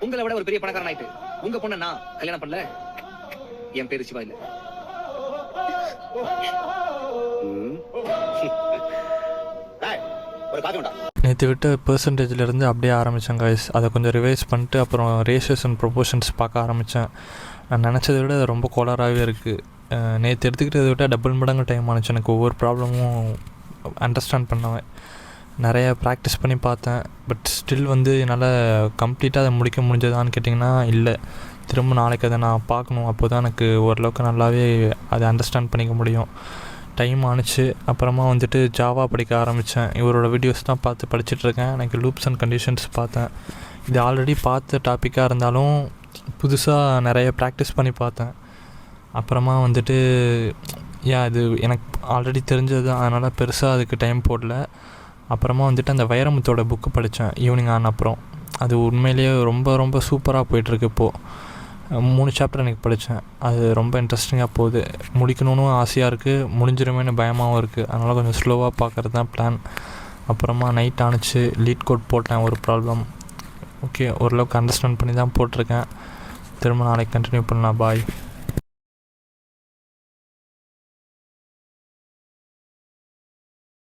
உங்களை விட ஒரு பெரிய பணக்காரன் ஆயிட்டு உங்க பொண்ணை நான் கல்யாணம் பண்ணல. என் பேரு சிவா இல்ல. நேற்று விட்ட பெர்சன்டேஜ்லேருந்து அப்படியே ஆரம்பித்தேன் கைஸ். அதை கொஞ்சம் ரிவைஸ் பண்ணிட்டு அப்புறம் ரேஷியோஸ் அண்ட் ப்ரொபோர்ஷன்ஸ் பார்க்க ஆரம்பித்தேன். நான் நினச்சதை விட அது ரொம்ப கோளாறாகவே இருக்குது. நேற்று எடுத்துக்கிட்டதை விட டபுள் மடங்கு டைம் ஆனிச்சு எனக்கு ஒவ்வொரு ப்ராப்ளமும் அண்டர்ஸ்டாண்ட் பண்ணுவேன். நிறைய ப்ராக்டிஸ் பண்ணி பார்த்தேன். பட் ஸ்டில் வந்து என்னால் கம்ப்ளீட்டாக அதை முடிக்க முடிஞ்சதான்னு கேட்டிங்கன்னா இல்லை. திரும்ப நாளைக்கு அதை நான் பார்க்கணும். அப்போ தான் எனக்கு ஓரளவுக்கு நல்லாவே அதை அண்டர்ஸ்டாண்ட் பண்ணிக்க முடியும். டைம் ஆனிச்சு. அப்புறமா வந்துட்டு ஜாவா படிக்க ஆரம்பித்தேன். இவரோட வீடியோஸ் தான் பார்த்து படிச்சுட்ருக்கேன். எனக்கு லூப்ஸ் அண்ட் கண்டிஷன்ஸ் பார்த்தேன். இது ஆல்ரெடி பார்த்த டாப்பிக்காக இருந்தாலும் புதுசாக நிறைய ப்ராக்டிஸ் பண்ணி பார்த்தேன். அப்புறமா வந்துட்டு இது எனக்கு ஆல்ரெடி தெரிஞ்சது தான், அதனால் பெருசாக அதுக்கு டைம் போடல. அப்புறமா வந்துட்டு அந்த வைரமுத்தோட புக்கு படித்தேன் ஈவினிங் ஆன அப்புறம். அது உண்மையிலேயே ரொம்ப ரொம்ப சூப்பராக போயிட்டுருக்கு. இப்போது 3 சாப்டர் எனக்கு படித்தேன். அது ரொம்ப இன்ட்ரெஸ்டிங்காக போகுது. முடிக்கணும்னு ஆசையாக இருக்குது, முடிஞ்சிருமேனு பயமாகவும் இருக்குது. அதனால் கொஞ்சம் ஸ்லோவாக பார்க்குறது தான் பிளான். அப்புறமா நைட் ஆனிச்சு, லீட் கோட் போட்டேன் ஒரு ப்ராப்ளம். ஓகே, ஓரளவுக்கு அண்டர்ஸ்டாண்ட் பண்ணி தான் போட்டிருக்கேன். திரும்ப நாளைக்கு கண்டினியூ பண்ணலாம். பாய்.